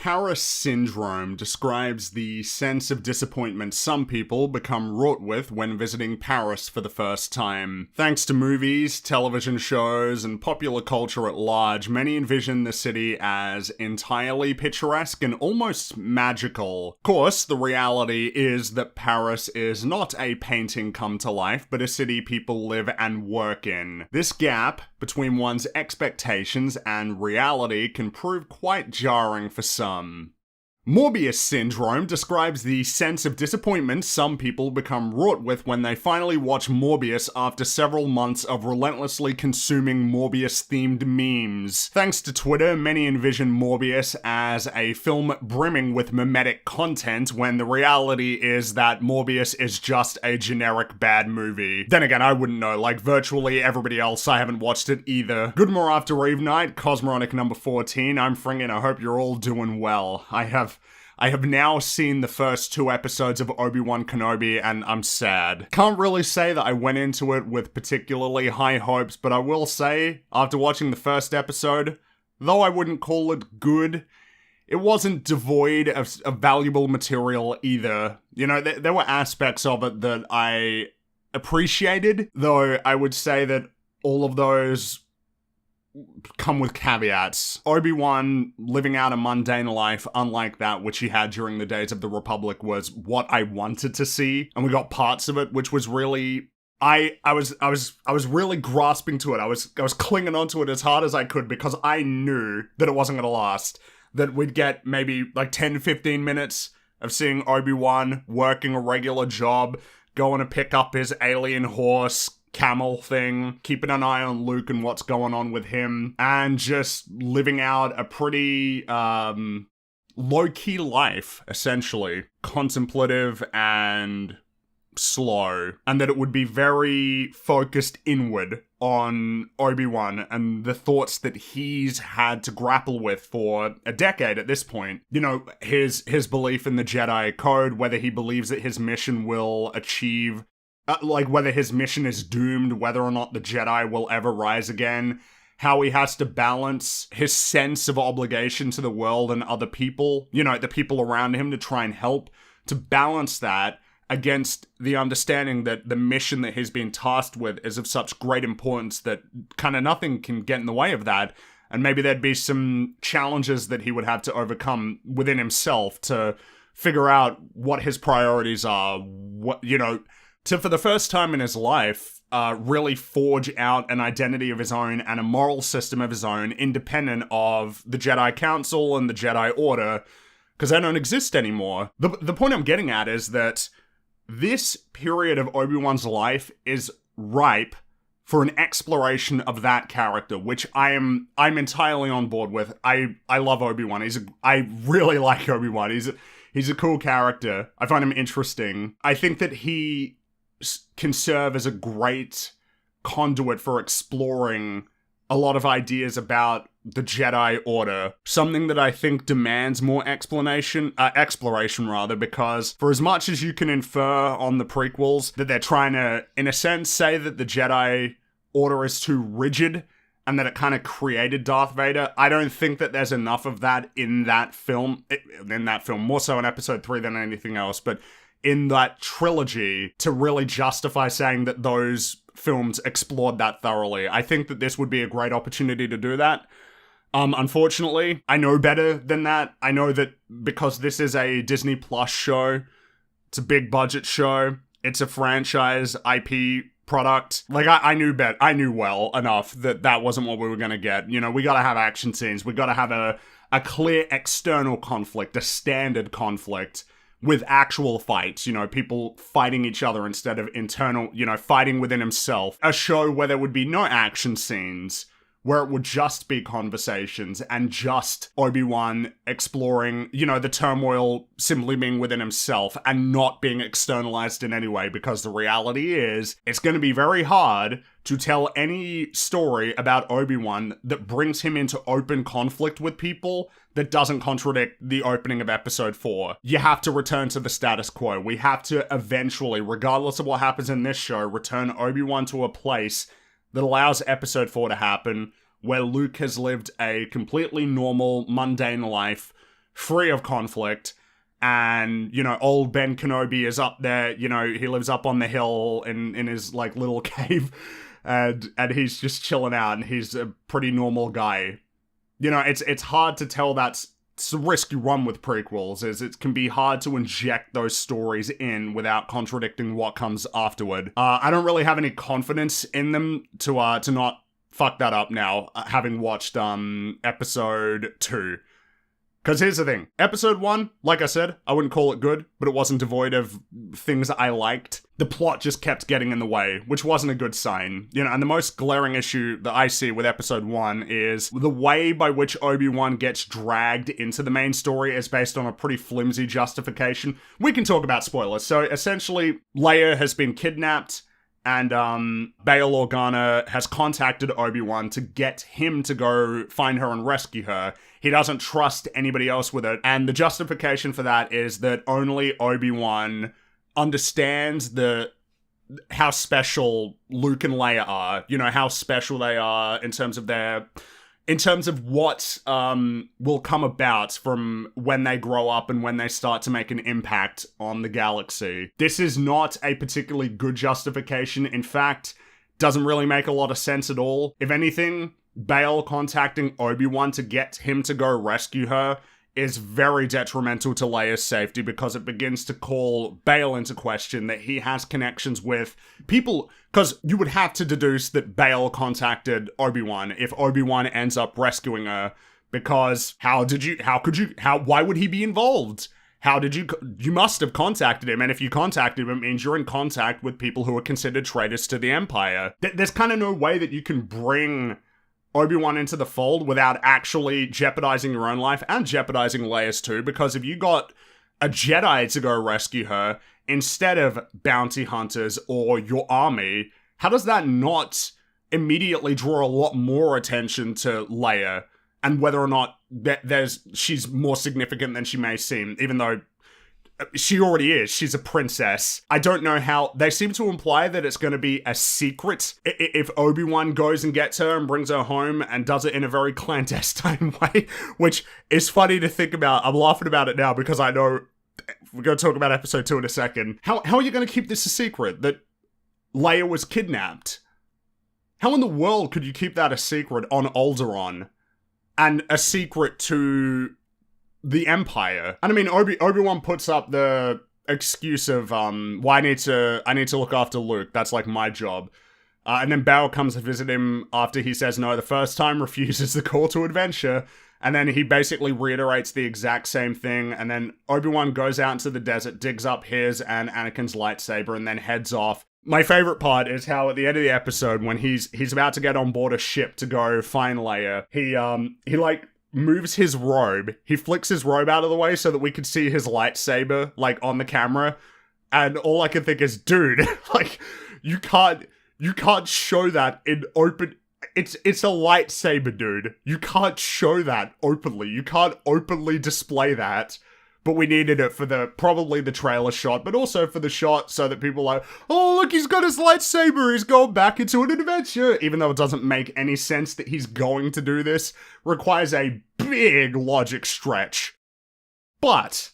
Paris syndrome describes the sense of disappointment some people become wrought with when visiting Paris for the first time. Thanks to movies, television shows, and popular culture at large, many envision the city as entirely picturesque and almost magical. Of course, the reality is that Paris is not a painting come to life, but a city people live and work in. This gap between one's expectations and reality can prove quite jarring for some. Morbius syndrome describes the sense of disappointment some people become wrought with when they finally watch Morbius after several months of relentlessly consuming Morbius-themed memes. Thanks to Twitter, many envision Morbius as a film brimming with mimetic content, when the reality is that Morbius is just a generic bad movie. Then again, I wouldn't know, like virtually everybody else, I haven't watched it either. Good more after Eve night, Cosmoronic number 14, I'm Fringin', I hope you're all doing well. I have now seen the first 2 episodes of Obi-Wan Kenobi, and I'm sad. Can't really say that I went into it with particularly high hopes, but I will say, after watching the first episode, though I wouldn't call it good, it wasn't devoid of valuable material either. You know, there were aspects of it that I appreciated, though I would say that all of those come with caveats. Obi-Wan living out a mundane life unlike that which he had during the days of the Republic was what I wanted to see, and we got parts of it which was really I was really grasping to it. I was clinging onto it as hard as I could because I knew that it wasn't going to last. That we'd get maybe like 10-15 minutes of seeing Obi-Wan working a regular job, going to pick up his alien horse camel thing, keeping an eye on Luke and what's going on with him, and just living out a pretty low-key life, essentially. Contemplative and slow. And that it would be very focused inward on Obi-Wan and the thoughts that he's had to grapple with for a decade at this point. You know, his belief in the Jedi Code, whether he believes that his mission will achieve whether his mission is doomed, whether or not the Jedi will ever rise again, how he has to balance his sense of obligation to the world and other people, you know, the people around him, to try and help, to balance that against the understanding that the mission that he's been tasked with is of such great importance that kind of nothing can get in the way of that. And maybe there'd be some challenges that he would have to overcome within himself to figure out what his priorities are, what, you know, to, for the first time in his life, really forge out an identity of his own and a moral system of his own, independent of the Jedi Council and the Jedi Order, because they don't exist anymore. The point I'm getting at is that this period of Obi-Wan's life is ripe for an exploration of that character, which I'm entirely on board with. I love Obi-Wan. I really like Obi-Wan. He's a cool character. I find him interesting. I think that he can serve as a great conduit for exploring a lot of ideas about the Jedi Order. Something that I think demands more exploration, because for as much as you can infer on the prequels that they're trying to, in a sense, say that the Jedi Order is too rigid and that it kind of created Darth Vader, I don't think that there's enough of that in that film, more so in Episode 3 than anything else, but in that trilogy to really justify saying that those films explored that thoroughly. I think that this would be a great opportunity to do that. Unfortunately, I know better than that. I know that because this is a Disney Plus show, it's a big budget show, it's a franchise IP product. Like, I knew well enough that that wasn't what we were gonna get. You know, we gotta have action scenes, we gotta have a clear external conflict, a standard conflict, with actual fights, you know, people fighting each other instead of internal, you know, fighting within himself. A show where there would be no action scenes, where it would just be conversations and just Obi-Wan exploring, you know, the turmoil simply being within himself and not being externalized in any way, because the reality is it's going to be very hard to tell any story about Obi-Wan that brings him into open conflict with people that doesn't contradict the opening of Episode 4. You have to return to the status quo. We have to eventually, regardless of what happens in this show, return Obi-Wan to a place that allows Episode 4 to happen, where Luke has lived a completely normal, mundane life, free of conflict. And, you know, old Ben Kenobi is up there, you know, he lives up on the hill in his, like, little cave, and he's just chilling out, and he's a pretty normal guy. You know, it's hard to tell that's a risk you run with prequels, is it can be hard to inject those stories in without contradicting what comes afterward. I don't really have any confidence in them to not fuck that up now, having watched, episode 2. Because here's the thing, episode 1, like I said, I wouldn't call it good, but it wasn't devoid of things that I liked. The plot just kept getting in the way, which wasn't a good sign. You know, and the most glaring issue that I see with episode 1 is the way by which Obi-Wan gets dragged into the main story is based on a pretty flimsy justification. We can talk about spoilers. So essentially, Leia has been kidnapped, and Bail Organa has contacted Obi-Wan to get him to go find her and rescue her. He doesn't trust anybody else with it, and the justification for that is that only Obi-Wan understands how special Luke and Leia are. You know, how special they are in terms of what will come about from when they grow up and when they start to make an impact on the galaxy. This is not a particularly good justification. In fact, doesn't really make a lot of sense at all. If anything, Bail contacting Obi-Wan to get him to go rescue her is very detrimental to Leia's safety, because it begins to call Bail into question, that he has connections with people, because you would have to deduce that Bail contacted Obi-Wan if Obi-Wan ends up rescuing her, because why would he be involved? You must have contacted him, and if you contacted him, it means you're in contact with people who are considered traitors to the Empire. There's kind of no way that you can bring Obi-Wan into the fold without actually jeopardizing your own life and jeopardizing Leia's too, because if you got a Jedi to go rescue her instead of bounty hunters or your army, how does that not immediately draw a lot more attention to Leia and whether or not she's more significant than she may seem, even though she already is. She's a princess. I don't know how. They seem to imply that it's going to be a secret if Obi-Wan goes and gets her and brings her home and does it in a very clandestine way, which is funny to think about. I'm laughing about it now because I know we're going to talk about episode 2 in a second. How are you going to keep this a secret, that Leia was kidnapped? How in the world could you keep that a secret on Alderaan and a secret to the Empire? And I mean, Obi-Wan puts up the excuse of, well, I need to look after Luke. That's like my job. And then Bail comes to visit him after he says no the first time, refuses the call to adventure. And then he basically reiterates the exact same thing. And then Obi-Wan goes out into the desert, digs up his and Anakin's lightsaber, and then heads off. My favorite part is how at the end of the episode, when he's about to get on board a ship to go find Leia, he like moves his robe. He flicks his robe out of the way so that we could see his lightsaber, like, on the camera. And all I can think is, dude, like, you can't show that in open. It's a lightsaber, dude. You can't show that openly. You can't openly display that. But we needed it for probably the trailer shot, but also for the shot so that people are like, oh, look, he's got his lightsaber, he's going back into an adventure. Even though it doesn't make any sense that he's going to do this, requires a big logic stretch. But,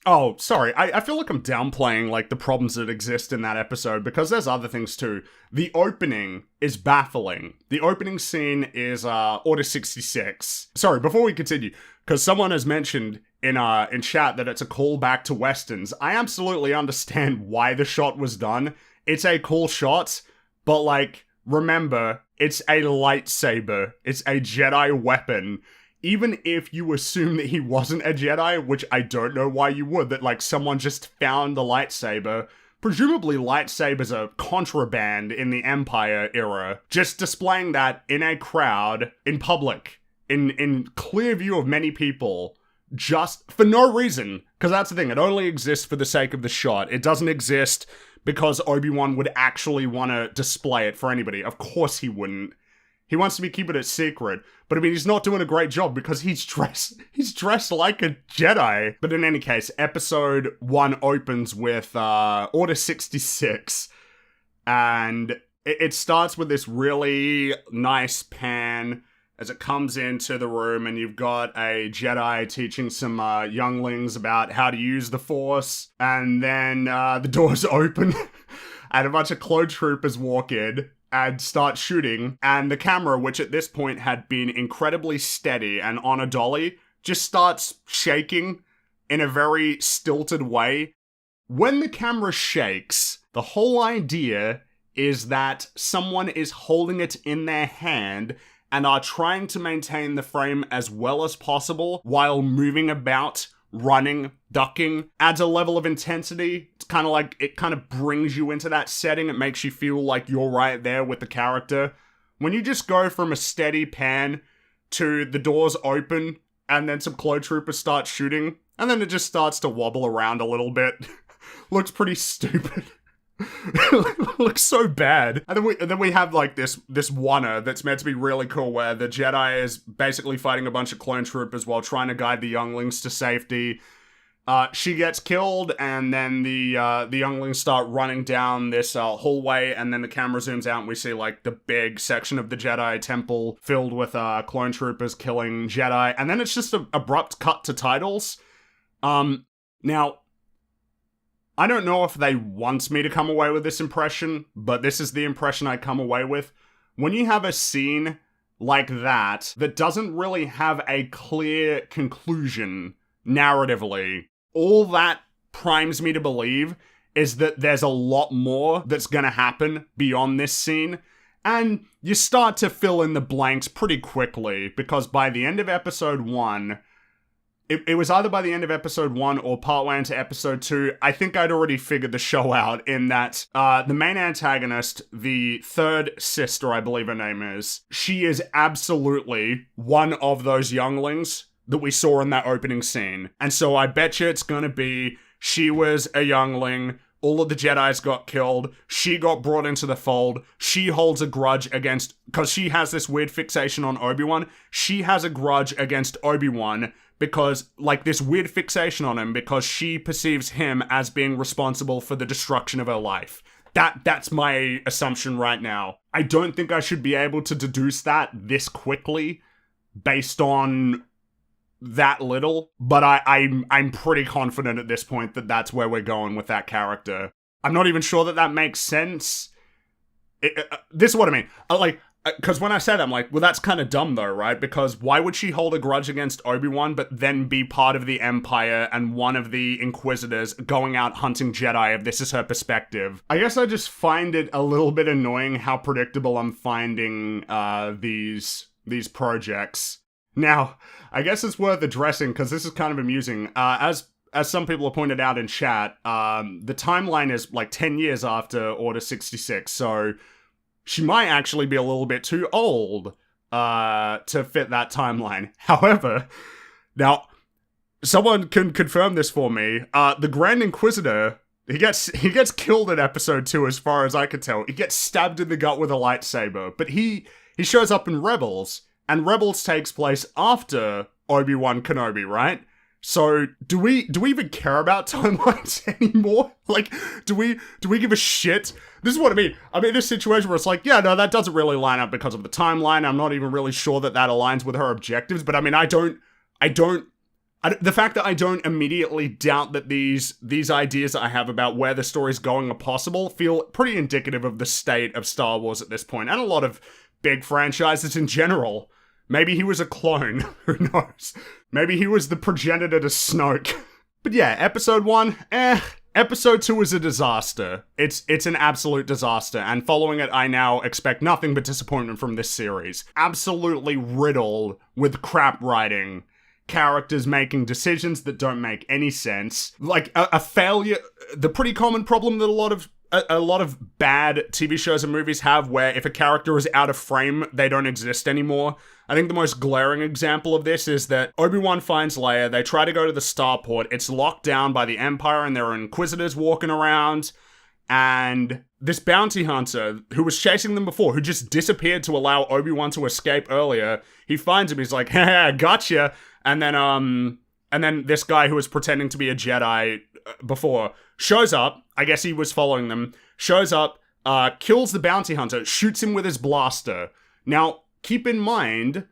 oh, sorry, I feel like I'm downplaying, like, the problems that exist in that episode, because there's other things too. The opening is baffling. The opening scene is Order 66. Sorry, before we continue, because someone has mentioned in chat that it's a callback to Westerns. I absolutely understand why the shot was done. It's a cool shot, but, like, remember, it's a lightsaber. It's a Jedi weapon. Even if you assume that he wasn't a Jedi, which I don't know why you would, that, like, someone just found the lightsaber. Presumably lightsabers are contraband in the Empire era. Just displaying that in a crowd, in public, in clear view of many people, just for no reason. Because that's the thing, it only exists for the sake of the shot. It doesn't exist because Obi-Wan would actually want to display it for anybody. Of course he wouldn't. He wants to be keeping it secret. But I mean, he's not doing a great job because he's dressed like a Jedi. But in any case, episode 1 opens with Order 66. And it starts with this really nice pan as it comes into the room, and you've got a Jedi teaching some younglings about how to use the Force, and then the doors open, and a bunch of clone troopers walk in and start shooting, and the camera, which at this point had been incredibly steady and on a dolly, just starts shaking in a very stilted way. When the camera shakes, the whole idea is that someone is holding it in their hand and are trying to maintain the frame as well as possible while moving about, running, ducking. Adds a level of intensity. It's kind of like, it kind of brings you into that setting. It makes you feel like you're right there with the character. When you just go from a steady pan to the doors open and then some clone troopers start shooting, and then it just starts to wobble around a little bit. Looks pretty stupid. Looks so bad. And then we have like this oneer that's meant to be really cool, where the Jedi is basically fighting a bunch of clone troopers while trying to guide the younglings to safety. She gets killed, and then the younglings start running down this hallway, and then the camera zooms out and we see like the big section of the Jedi temple filled with clone troopers killing Jedi, and then it's just an abrupt cut to titles. Now, I don't know if they want me to come away with this impression, but this is the impression I come away with. When you have a scene like that doesn't really have a clear conclusion narratively, all that primes me to believe is that there's a lot more that's gonna happen beyond this scene, and you start to fill in the blanks pretty quickly, because by the end of episode 1, it was either by the end of episode 1 or partway into episode 2, I think I'd already figured the show out, in that the main antagonist, the third sister, I believe her name is, she is absolutely one of those younglings that we saw in that opening scene. And so I bet you it's gonna be, she was a youngling, all of the Jedis got killed, she got brought into the fold, she holds a grudge against, because she has this weird fixation on Obi-Wan, she has a grudge against Obi-Wan, because, like, this weird fixation on him, because she perceives him as being responsible for the destruction of her life. That's my assumption right now. I don't think I should be able to deduce that this quickly, based on that little, but I'm pretty confident at this point that that's where we're going with that character. I'm not even sure that makes sense. This is what I mean. Because when I say that, I'm like, well, that's kind of dumb though, right? Because why would she hold a grudge against Obi-Wan, but then be part of the Empire and one of the Inquisitors going out hunting Jedi, if this is her perspective? I guess I just find it a little bit annoying how predictable I'm finding these projects. Now, I guess it's worth addressing, because this is kind of amusing. As some people have pointed out in chat, the timeline is like 10 years after Order 66, so she might actually be a little bit too old to fit that timeline. However, now, someone can confirm this for me. The Grand Inquisitor, he gets killed in episode 2, as far as I can tell. He gets stabbed in the gut with a lightsaber, but he shows up in Rebels, and Rebels takes place after Obi-Wan Kenobi, right? So, do we even care about timelines anymore? Like, do we give a shit? This is what I mean. I'm in this situation where it's like, yeah, no, that doesn't really line up because of the timeline. I'm not even really sure that aligns with her objectives. But I mean, the fact that I don't immediately doubt that these ideas I have about where the story's going are possible feel pretty indicative of the state of Star Wars at this point, and a lot of big franchises in general. Maybe he was a clone. Who knows? Maybe he was the progenitor to Snoke. But yeah, episode 1, Episode 2 is a disaster. It's an absolute disaster, and following it, I now expect nothing but disappointment from this series. Absolutely riddled with crap writing. Characters making decisions that don't make any sense. Like, a failure... The pretty common problem that a lot of bad TV shows and movies have, where if a character is out of frame, they don't exist anymore. I think the most glaring example of this is that Obi-Wan finds Leia, they try to go to the starport, it's locked down by the Empire and there are Inquisitors walking around, and this bounty hunter, who was chasing them before, who just disappeared to allow Obi-Wan to escape earlier, he finds him, he's like, hey, gotcha, and then this guy who was pretending to be a Jedi before shows up, I guess he was following them, shows up, kills the bounty hunter, shoots him with his blaster. Now, keep in mind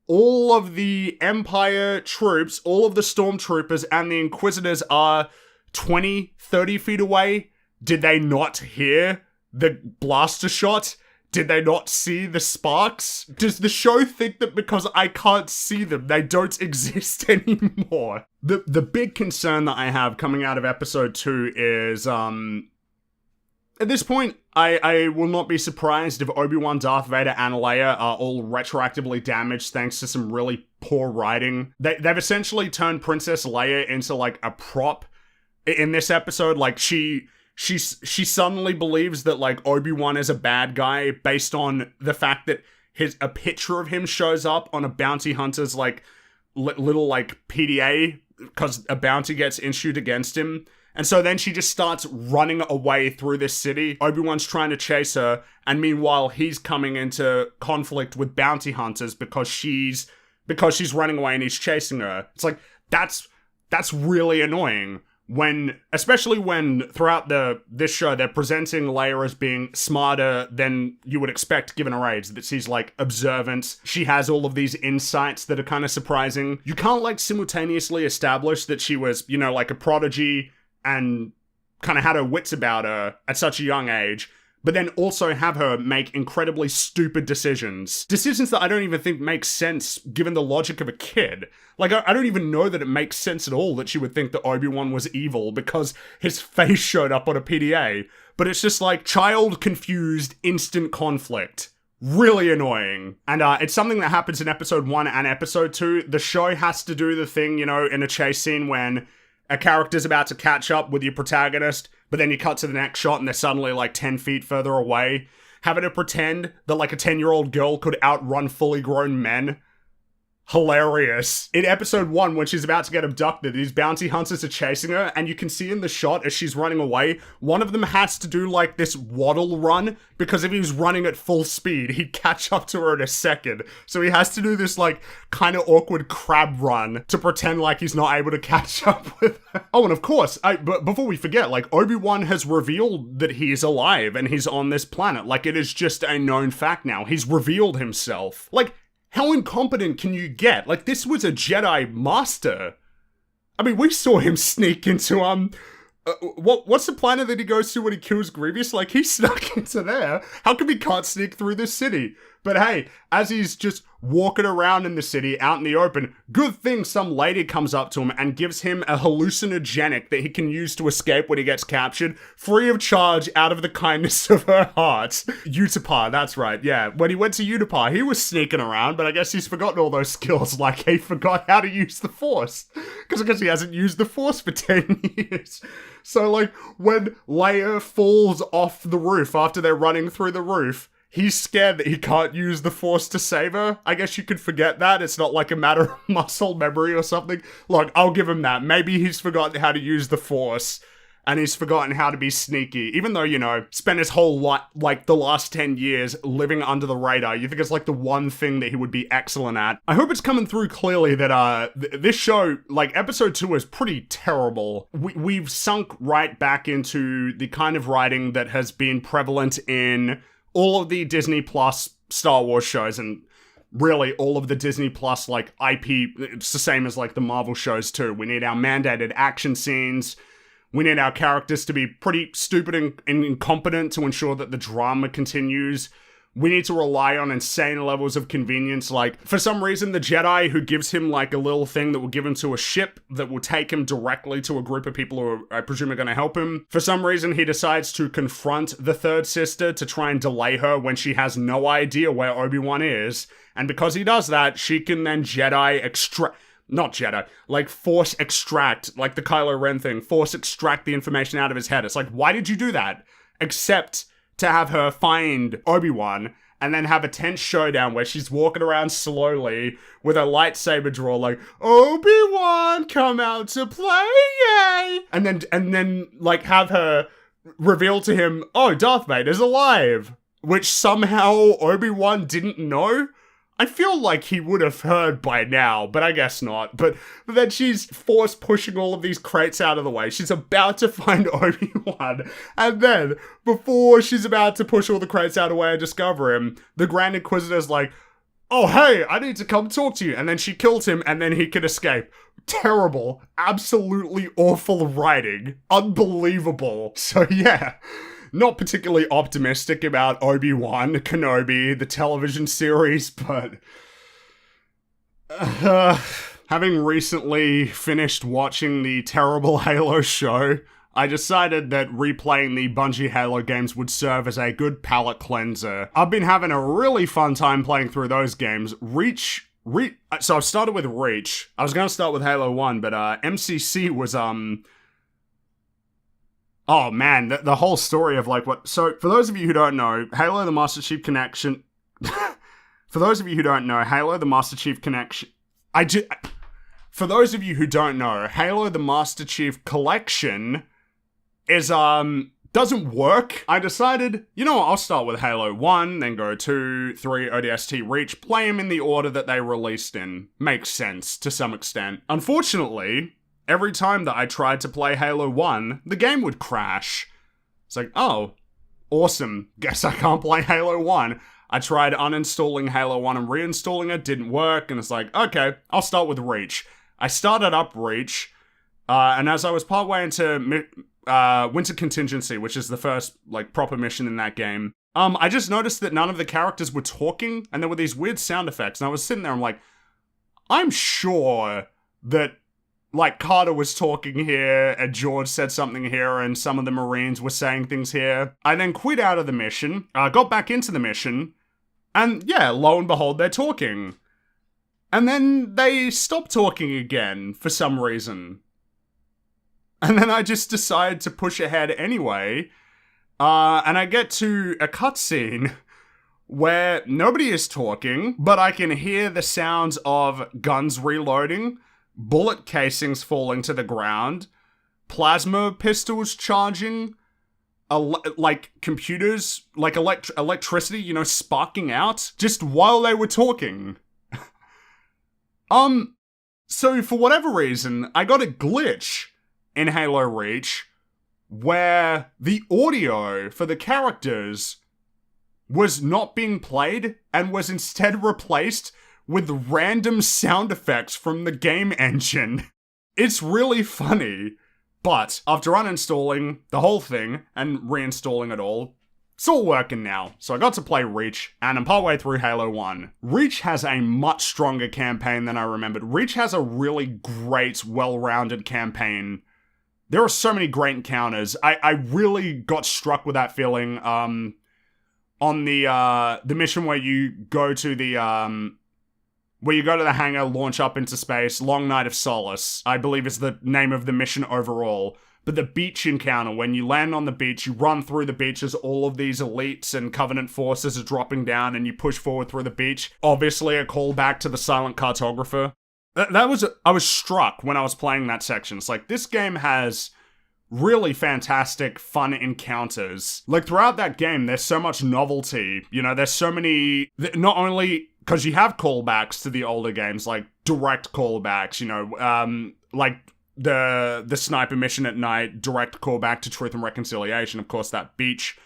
all of the Empire troops, all of the stormtroopers and the Inquisitors are 20, 30 feet away? Did they not hear the blaster shot? Did they not see the sparks? Does the show think that because I can't see them, they don't exist anymore? The big concern that I have coming out of episode 2 is, at this point, I will not be surprised if Obi-Wan, Darth Vader, and Leia are all retroactively damaged thanks to some really poor writing. They've essentially turned Princess Leia into, like, a prop in this episode. Like, she suddenly believes that, like, Obi-Wan is a bad guy based on the fact that a picture of him shows up on a bounty hunter's, like, little, like, PDA, because a bounty gets issued against him. And so then she just starts running away through this city. Obi-Wan's trying to chase her, and meanwhile he's coming into conflict with bounty hunters because she's running away and he's chasing her. It's like, that's really annoying. Especially when throughout this show they're presenting Leia as being smarter than you would expect given her age, that she's like observant, she has all of these insights that are kind of surprising. You can't like simultaneously establish that she was, you know, like a prodigy and kind of had her wits about her at such a young age, but then also have her make incredibly stupid decisions that I don't even think make sense given the logic of a kid. Like, I don't even know that it makes sense at all that she would think that Obi-Wan was evil because his face showed up on a PDA. But it's just like, child confused, instant conflict. Really annoying. And it's something that happens in episode 1 and episode 2. The show has to do the thing, you know, in a chase scene when a character's about to catch up with your protagonist, but then you cut to the next shot and they're suddenly like 10 feet further away. Having to pretend that like a 10-year-old girl could outrun fully grown men. Hilarious. In episode 1, when she's about to get abducted, these bounty hunters are chasing her, and you can see in the shot as she's running away, one of them has to do like this waddle run, because if he was running at full speed, he'd catch up to her in a second. So he has to do this like kind of awkward crab run to pretend like he's not able to catch up with her. Oh, and of course, but before we forget, like, Obi-Wan has revealed that he's alive and he's on this planet. Like, it is just a known fact now. He's revealed himself. Like, how incompetent can you get? Like, this was a Jedi master. I mean, we saw him sneak into, what's the planet that he goes to when he kills Grievous? Like, he snuck into there. How come he can't sneak through this city? But hey, as he's just walking around in the city, out in the open, good thing some lady comes up to him and gives him a hallucinogenic that he can use to escape when he gets captured, free of charge, out of the kindness of her heart. Utapau, that's right, yeah. When he went to Utapau, he was sneaking around, but I guess he's forgotten all those skills, like he forgot how to use the Force. Because I guess he hasn't used the Force for 10 years. So, like, when Leia falls off the roof after they're running through the roof, he's scared that he can't use the Force to save her. I guess you could forget that. It's not like a matter of muscle memory or something. Look, I'll give him that. Maybe he's forgotten how to use the Force, and he's forgotten how to be sneaky. Even though, you know, spent his whole life, like the last 10 years, living under the radar. You think it's like the one thing that he would be excellent at. I hope it's coming through clearly that this show, like episode 2, is pretty terrible. We've sunk right back into the kind of writing that has been prevalent in all of the Disney Plus Star Wars shows, and really all of the Disney Plus, like, IP. It's the same as, like, the Marvel shows, too. We need our mandated action scenes. We need our characters to be pretty stupid and incompetent to ensure that the drama continues. We need to rely on insane levels of convenience. Like, for some reason, the Jedi who gives him, like, a little thing that will give him to a ship that will take him directly to a group of people who I presume are going to help him. For some reason, he decides to confront the third sister to try and delay her when she has no idea where Obi-Wan is. And because he does that, she can then Force extract, like the Kylo Ren thing, Force extract the information out of his head. It's like, why did you do that? Except to have her find Obi-Wan and then have a tense showdown where she's walking around slowly with a lightsaber draw, like, Obi-Wan, come out to play, yay! And then like have her reveal to him, oh, Darth Vader's alive, which somehow Obi-Wan didn't know. I feel like he would have heard by now, but I guess not. But then she's Force pushing all of these crates out of the way. She's about to find Obi-Wan. And then, before she's about to push all the crates out of the way and discover him, the Grand Inquisitor's like, oh hey, I need to come talk to you. And then she kills him and then he can escape. Terrible, absolutely awful writing. Unbelievable. So yeah, not particularly optimistic about Obi-Wan Kenobi, the television series, but having recently finished watching the terrible Halo show, I decided that replaying the Bungie Halo games would serve as a good palate cleanser. I've been having a really fun time playing through those games. So I've started with Reach. I was going to start with Halo 1, but MCC was, oh man, the whole story of like what... So for those of you who don't know, Halo the Master Chief Connection... For those of you who don't know, Halo the Master Chief Connection... For those of you who don't know, Halo the Master Chief Collection is, doesn't work. I decided, you know what, I'll start with Halo 1, then go 2, 3, ODST, Reach, play them in the order that they released in. Makes sense, to some extent. Unfortunately, every time that I tried to play Halo 1, the game would crash. It's like, oh, awesome, guess I can't play Halo 1. I tried uninstalling Halo 1 and reinstalling it, didn't work, and it's like, okay, I'll start with Reach. I started up Reach, and as I was partway into Winter Contingency, which is the first, like, proper mission in that game, I just noticed that none of the characters were talking, and there were these weird sound effects, and I was sitting there, I'm like, I'm sure that, like, Carter was talking here, and George said something here, and some of the Marines were saying things here. I then quit out of the mission, got back into the mission, and yeah, lo and behold, they're talking. And then they stopped talking again for some reason. And then I just decide to push ahead anyway. And I get to a cutscene where nobody is talking, but I can hear the sounds of guns reloading, bullet casings falling to the ground, plasma pistols charging, like computers, like electricity, you know, sparking out just while they were talking. So for whatever reason, I got a glitch in Halo Reach where the audio for the characters was not being played and was instead replaced with random sound effects from the game engine. It's really funny. But after uninstalling the whole thing and reinstalling it all, it's all working now. So I got to play Reach, and I'm partway through Halo 1. Reach has a much stronger campaign than I remembered. Reach has a really great, well-rounded campaign. There are so many great encounters. I really got struck with that feeling on the mission where you go to the hangar, launch up into space. Long Night of Solace, I believe, is the name of the mission overall. But the beach encounter, when you land on the beach, you run through the beach as all of these elites and Covenant forces are dropping down and you push forward through the beach. Obviously a callback to the Silent Cartographer. I was struck when I was playing that section. It's like, this game has really fantastic, fun encounters. Like, throughout that game, there's so much novelty. You know, there's so many... Not only... Because you have callbacks to the older games, like direct callbacks, you know, like the sniper mission at night, direct callback to Truth and Reconciliation, of course, that beach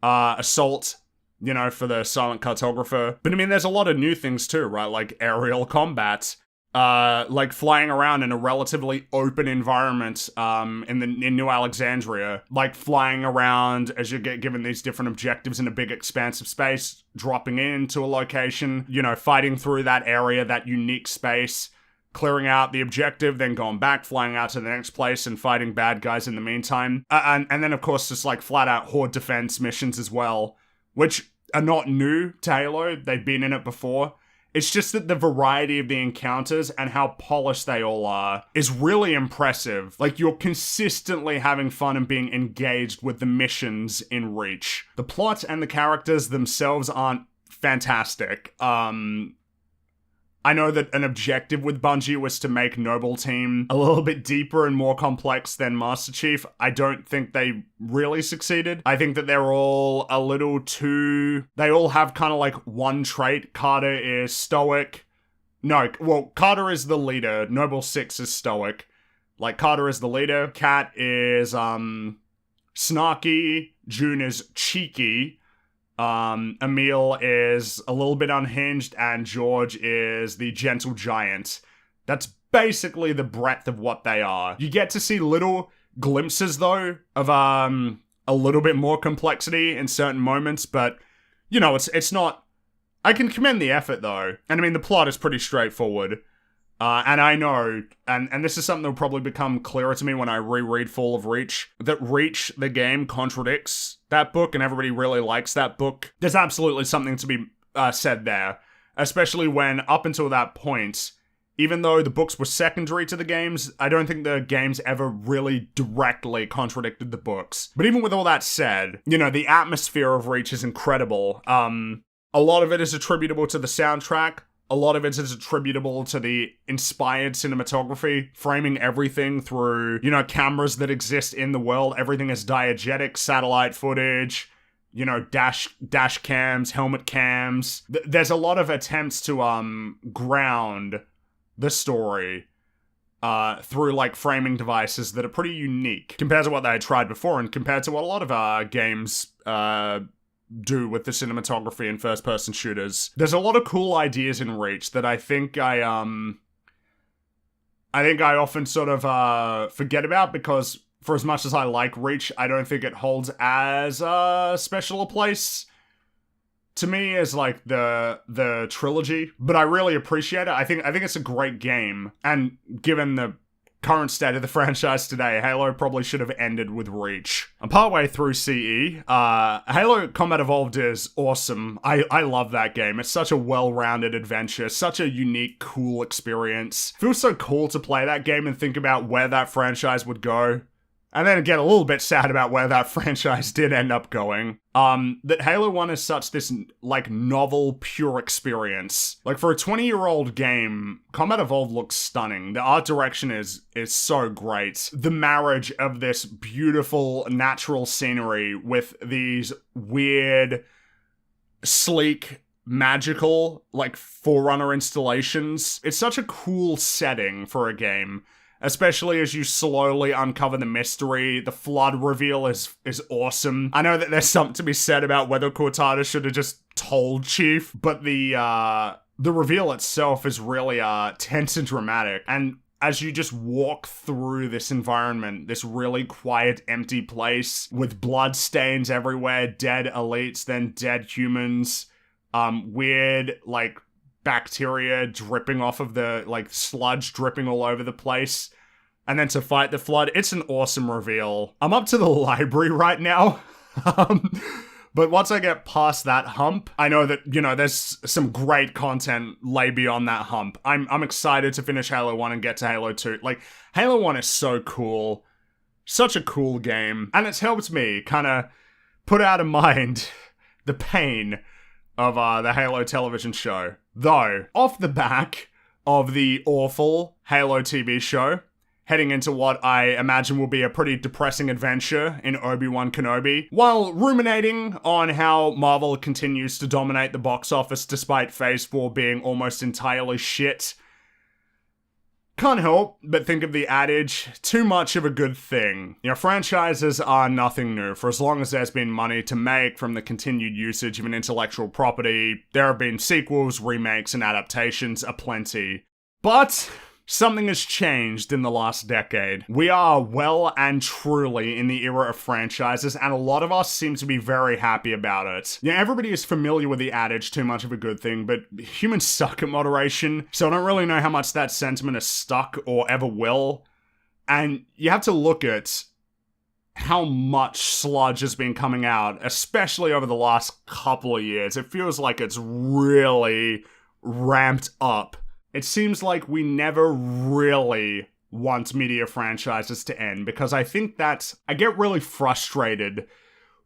assault, you know, for the Silent Cartographer. But I mean, there's a lot of new things too, right? Like aerial combat, like flying around in a relatively open environment in New Alexandria, like flying around as you get given these different objectives in a big expanse of space, dropping into a location, you know, fighting through that area, that unique space, clearing out the objective, then going back, flying out to the next place and fighting bad guys in the meantime. And then, of course, just like flat out horde defense missions as well, which are not new to Halo. They've been in it before. It's just that the variety of the encounters and how polished they all are is really impressive. Like, you're consistently having fun and being engaged with the missions in Reach. The plot and the characters themselves aren't fantastic. I know that an objective with Bungie was to make Noble Team a little bit deeper and more complex than Master Chief. I don't think they really succeeded. I think that they're all a little too... They all have kind of like one trait. Carter is stoic. No, well, Carter is the leader. Noble 6 is stoic. Like, Carter is the leader. Kat is, snarky. June is cheeky. Emil is a little bit unhinged, and George is the gentle giant. That's basically the breadth of what they are. You get to see little glimpses, though, of a little bit more complexity in certain moments, but, you know, it's not... I can commend the effort, though. And I mean, the plot is pretty straightforward. And I know, and this is something that will probably become clearer to me when I reread Fall of Reach, that Reach, the game, contradicts that book, and everybody really likes that book. There's absolutely something to be said there, especially when, up until that point, even though the books were secondary to the games, I don't think the games ever really directly contradicted the books. But even with all that said, you know, the atmosphere of Reach is incredible. A lot of it is attributable to the soundtrack. A lot of it is attributable to the inspired cinematography, framing everything through, you know, cameras that exist in the world. Everything is diegetic, satellite footage, you know, dash cams, helmet cams. There's a lot of attempts to ground the story through, like, framing devices that are pretty unique compared to what they had tried before, and compared to what a lot of games do with the cinematography and first-person shooters. There's a lot of cool ideas in Reach that I think I often sort of forget about, because for as much as I like Reach, I don't think it holds as special a place to me as, like, the trilogy. But I really appreciate it. I think it's a great game, and given the current state of the franchise today, Halo probably should have ended with Reach. I'm partway through CE. Halo Combat Evolved is awesome. I love that game. It's such a well-rounded adventure, such a unique, cool experience. Feels so cool to play that game and think about where that franchise would go. And then get a little bit sad about where that franchise did end up going. That Halo 1 is such this, like, novel, pure experience. Like, for a 20-year-old game, Combat Evolved looks stunning. The art direction is so great. The marriage of this beautiful, natural scenery with these weird, sleek, magical, like, Forerunner installations. It's such a cool setting for a game. Especially as you slowly uncover the mystery. The Flood reveal is awesome. I know that there's something to be said about whether Cortana should have just told Chief, but the reveal itself is really tense and dramatic. And as you just walk through this environment, this really quiet, empty place with blood stains everywhere, dead elites, then dead humans, weird, like, bacteria dripping off of the, like, sludge dripping all over the place, and then to fight the Flood. It's an awesome reveal. I'm up to the library right now, but once I get past that hump, I know that, you know, there's some great content lay beyond that hump. I'm excited to finish Halo 1 and get to Halo 2. Like, Halo 1 is so cool. Such a cool game. And it's helped me kind of put out of mind the pain of the Halo television show. Though, off the back of the awful Halo TV show, heading into what I imagine will be a pretty depressing adventure in Obi-Wan Kenobi, while ruminating on how Marvel continues to dominate the box office despite Phase 4 being almost entirely shit, can't help but think of the adage, too much of a good thing. You know, franchises are nothing new. For as long as there's been money to make from the continued usage of an intellectual property, there have been sequels, remakes, and adaptations aplenty. But something has changed in the last decade. We are well and truly in the era of franchises, and a lot of us seem to be very happy about it. Yeah, everybody is familiar with the adage, too much of a good thing, but humans suck at moderation, so I don't really know how much that sentiment is stuck or ever will. And you have to look at how much sludge has been coming out, especially over the last couple of years. It feels like it's really ramped up. It seems like we never really want media franchises to end, because I think I get really frustrated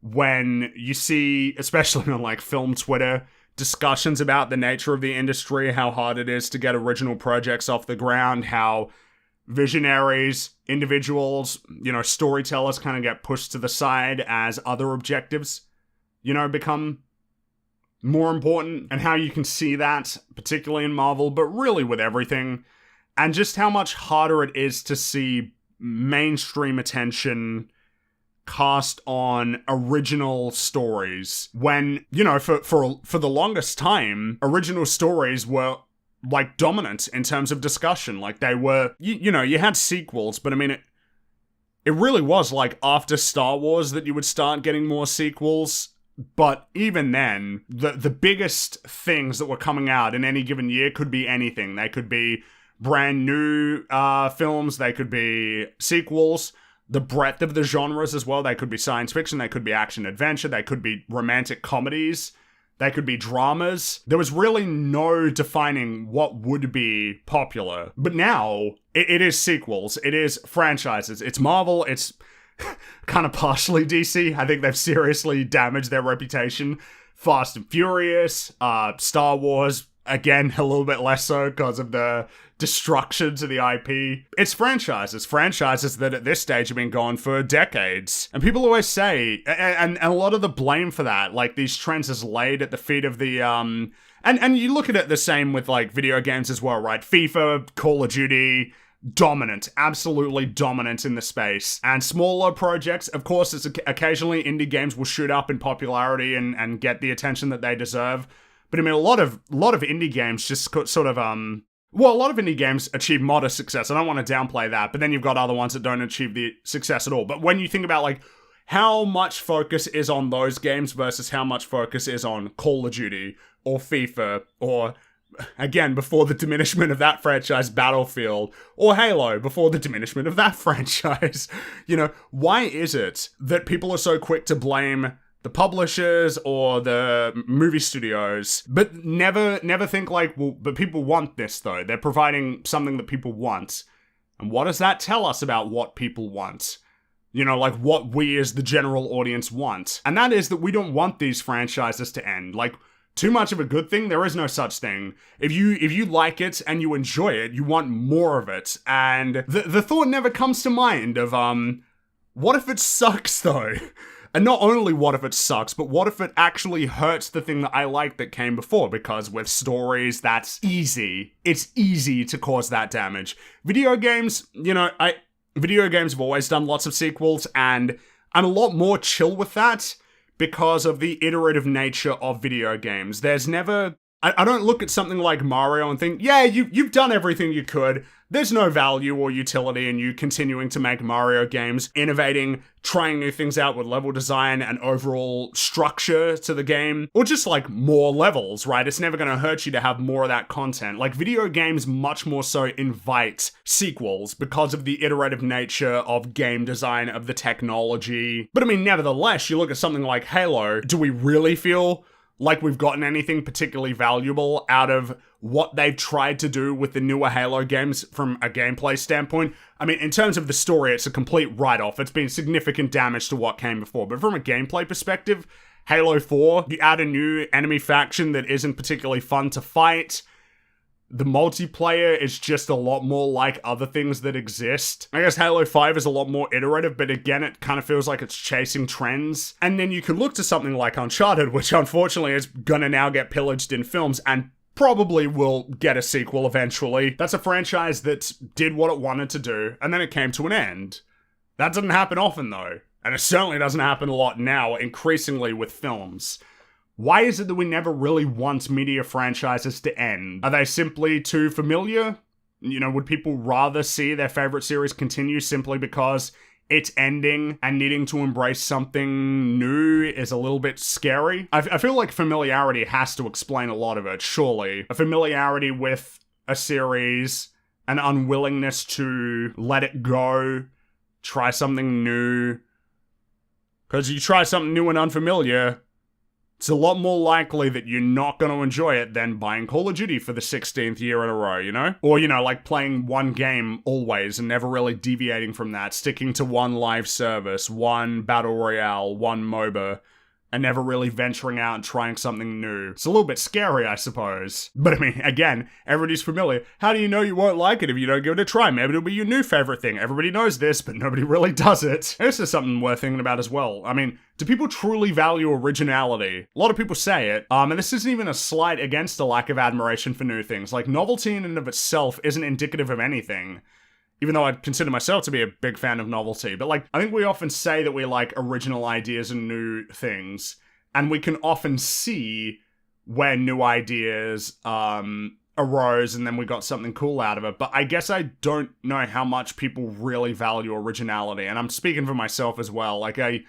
when you see, especially on, like, film Twitter, discussions about the nature of the industry, how hard it is to get original projects off the ground, how visionaries, individuals, you know, storytellers kind of get pushed to the side as other objectives, you know, become more important, and how you can see that, particularly in Marvel, but really with everything, and just how much harder it is to see mainstream attention cast on original stories when, you know, for the longest time, original stories were like dominant in terms of discussion. Like they were, you know, you had sequels, but I mean, it really was like after Star Wars that you would start getting more sequels. But even then, the biggest things that were coming out in any given year could be anything. They could be brand new films, they could be sequels, the breadth of the genres as well. They could be science fiction, they could be action adventure, they could be romantic comedies, they could be dramas. There was really no defining what would be popular. But now, it is sequels, it is franchises, it's Marvel, it's kind of partially DC. I think they've seriously damaged their reputation. Fast and Furious, Star Wars, again, a little bit less so because of the destruction to the IP. It's franchises that at this stage have been going for decades. And people always say, and a lot of the blame for that, like these trends is laid at the feet of the, and you look at it the same with like video games as well, right? FIFA, Call of Duty, dominant, absolutely dominant in the space. And smaller projects, of course, it's occasionally indie games will shoot up in popularity and get the attention that they deserve. But I mean, a lot of indie games just sort of, well, a lot of indie games achieve modest success. I don't want to downplay that, but then you've got other ones that don't achieve the success at all. But when you think about like how much focus is on those games versus how much focus is on Call of Duty or FIFA or, again, before the diminishment of that franchise, Battlefield, or Halo, before the diminishment of that franchise. You know, why is it that people are so quick to blame the publishers or the movie studios, but never think like, well, but people want this though. They're providing something that people want. And what does that tell us about what people want? You know, like what we as the general audience want. And that is that we don't want these franchises to end. Like, too much of a good thing? There is no such thing. If you like it and you enjoy it, you want more of it. And the thought never comes to mind of, what if it sucks though? And not only what if it sucks, but what if it actually hurts the thing that I liked that came before? Because with stories, that's easy. It's easy to cause that damage. Video games, you know, video games have always done lots of sequels, and I'm a lot more chill with that because of the iterative nature of video games. There's never... I don't look at something like Mario and think, yeah, you've done everything you could. There's no value or utility in you continuing to make Mario games, innovating, trying new things out with level design and overall structure to the game, or just like more levels, right? It's never going to hurt you to have more of that content. Like video games much more so invite sequels because of the iterative nature of game design, of the technology. But I mean, nevertheless, you look at something like Halo, do we really feel like we've gotten anything particularly valuable out of what they've tried to do with the newer Halo games from a gameplay standpoint? I mean, in terms of the story, it's a complete write-off. It's been significant damage to what came before. But from a gameplay perspective, Halo 4, you add a new enemy faction that isn't particularly fun to fight. The multiplayer is just a lot more like other things that exist. I guess Halo 5 is a lot more iterative, but again, it kind of feels like it's chasing trends. And then you could look to something like Uncharted, which unfortunately is gonna now get pillaged in films and probably will get a sequel eventually. That's a franchise that did what it wanted to do, and then it came to an end. That doesn't happen often though, and it certainly doesn't happen a lot now, increasingly with films. Why is it that we never really want media franchises to end? Are they simply too familiar? You know, would people rather see their favorite series continue simply because it's ending and needing to embrace something new is a little bit scary? I feel like familiarity has to explain a lot of it, surely. A familiarity with a series, an unwillingness to let it go, try something new. Because you try something new and unfamiliar, it's a lot more likely that you're not going to enjoy it than buying Call of Duty for the 16th year in a row, you know? Or, you know, like playing one game always and never really deviating from that, sticking to one live service, one battle royale, one MOBA, and never really venturing out and trying something new. It's a little bit scary, I suppose. But I mean, again, everybody's familiar. How do you know you won't like it if you don't give it a try? Maybe it'll be your new favorite thing. Everybody knows this, but nobody really does it. This is something worth thinking about as well. I mean, do people truly value originality? A lot of people say it, and this isn't even a slight against a lack of admiration for new things. Like, novelty in and of itself isn't indicative of anything. even though I'd consider myself to be a big fan of novelty. But like, I think we often say that we like original ideas and new things, and we can often see where new ideas arose and then we got something cool out of it. But I guess I don't know how much people really value originality, and I'm speaking for myself as well. Like, I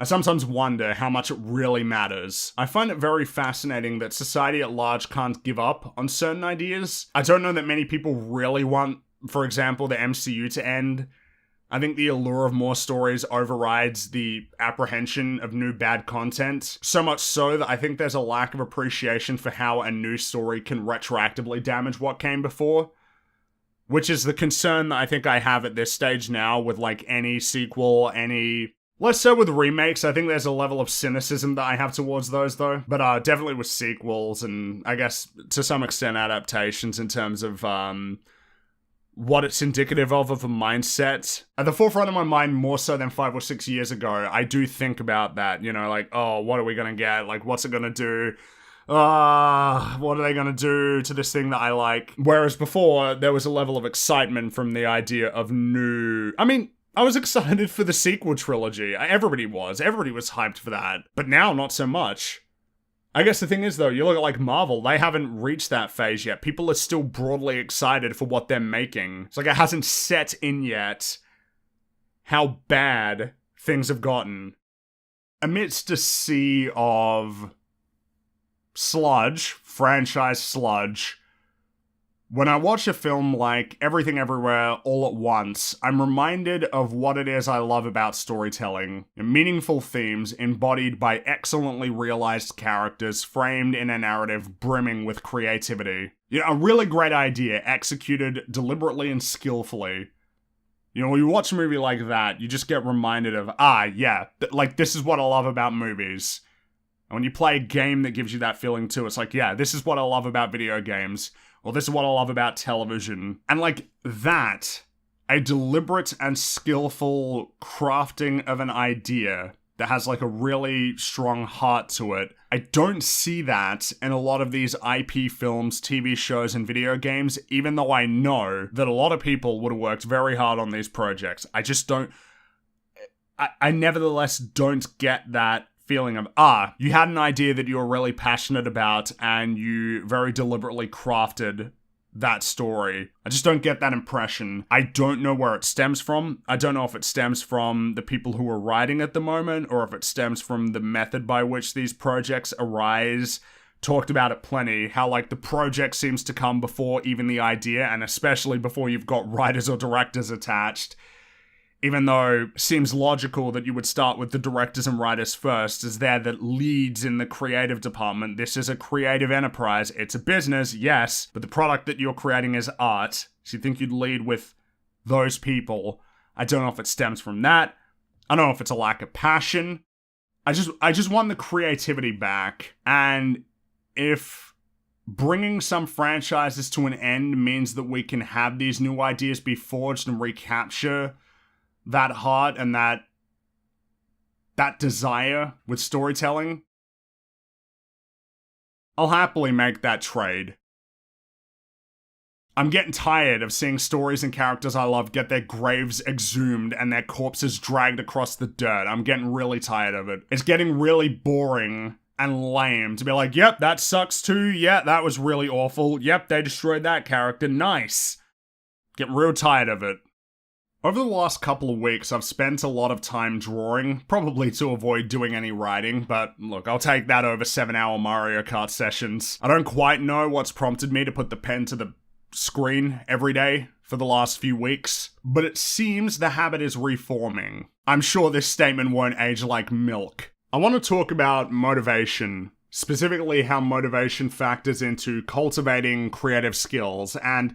sometimes wonder how much it really matters. I find it very fascinating that society at large can't give up on certain ideas. I don't know that many people really want, for example, the MCU to end. I think the allure of more stories overrides the apprehension of new bad content. So much so that I think there's a lack of appreciation for how a new story can retroactively damage what came before. Which is the concern that I think I have at this stage now with like any sequel, less so with remakes. I think there's a level of cynicism that I have towards those, though. But definitely with sequels and, I guess, to some extent, adaptations in terms of what it's indicative of a mindset. At the forefront of my mind, more so than 5 or 6 years ago, I do think about that. You know, like, oh, what are we going to get? Like, what's it going to do? What are they going to do to this thing that I like? Whereas before, there was a level of excitement from the idea of new... I mean... I was excited for the sequel trilogy. Everybody was hyped for that. But now, not so much. I guess the thing is, though, you look at, like, Marvel, they haven't reached that phase yet. People are still broadly excited for what they're making. It's like it hasn't set in yet how bad things have gotten. Amidst a sea of sludge, franchise sludge, when I watch a film like Everything Everywhere All at Once, I'm reminded of what it is I love about storytelling. Meaningful themes embodied by excellently realized characters framed in a narrative brimming with creativity. You know, a really great idea executed deliberately and skillfully. You know, when you watch a movie like that, you just get reminded of, like, this is what I love about movies. And when you play a game that gives you that feeling too, it's like, yeah, this is what I love about video games. Or this is what I love about television. And like that, a deliberate and skillful crafting of an idea that has like a really strong heart to it. I don't see that in a lot of these IP films, TV shows, and video games, even though I know that a lot of people would have worked very hard on these projects. I just don't... I nevertheless don't get that feeling of, you had an idea that you were really passionate about and you very deliberately crafted that story. I just don't get that impression. I don't know where it stems from. I don't know if it stems from the people who are writing at the moment or if it stems from the method by which these projects arise. Talked about it plenty, how like the project seems to come before even the idea, and especially before you've got writers or directors attached. Even though it seems logical that you would start with the directors and writers first, as they're the leads in the creative department. This is a creative enterprise. It's a business, yes, but the product that you're creating is art. So you think you'd lead with those people. I don't know if it stems from that. I don't know if it's a lack of passion. I just want the creativity back. And if bringing some franchises to an end means that we can have these new ideas be forged and recapture that heart and that desire with storytelling, I'll happily make that trade. I'm getting tired of seeing stories and characters I love get their graves exhumed and their corpses dragged across the dirt. I'm getting really tired of it. It's getting really boring and lame to be like, yep, that sucks too. Yeah, that was really awful. Yep, they destroyed that character. Nice. Getting real tired of it. Over the last couple of weeks, I've spent a lot of time drawing, probably to avoid doing any writing, but look, I'll take that over 7-hour Mario Kart sessions. I don't quite know what's prompted me to put the pen to the screen every day for the last few weeks, but it seems the habit is reforming. I'm sure this statement won't age like milk. I want to talk about motivation, specifically how motivation factors into cultivating creative skills, and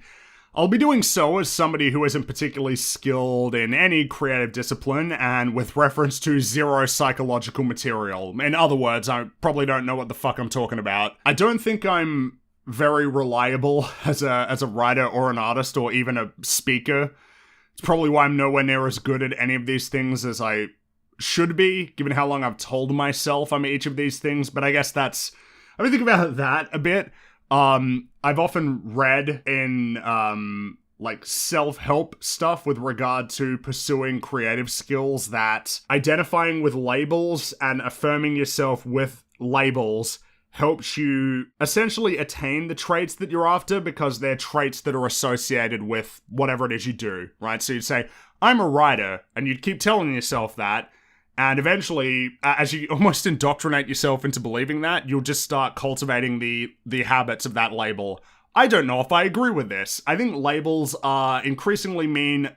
I'll be doing so as somebody who isn't particularly skilled in any creative discipline and with reference to zero psychological material. In other words, I probably don't know what the fuck I'm talking about. I don't think I'm very reliable as a writer or an artist or even a speaker. It's probably why I'm nowhere near as good at any of these things as I should be, given how long I've told myself I'm each of these things, but I guess I've been thinking about that a bit. I've often read in like self-help stuff with regard to pursuing creative skills, that identifying with labels and affirming yourself with labels helps you essentially attain the traits that you're after, because they're traits that are associated with whatever it is you do, right? So you'd say, I'm a writer, and you'd keep telling yourself that, and eventually, as you almost indoctrinate yourself into believing that, you'll just start cultivating the habits of that label. I don't know if I agree with this. I think labels increasingly mean